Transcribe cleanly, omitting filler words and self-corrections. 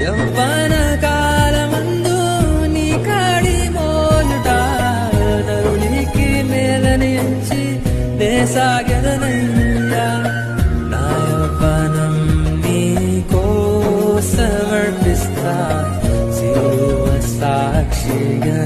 యవ్వన కాలమందు నీ కాడి మోలుట నరునికి మేలని ఎంచి దేశాగెదనయ్యా నా యవ్వనం నీ కోసమర్పిస్తా సిలువ సాక్షిగా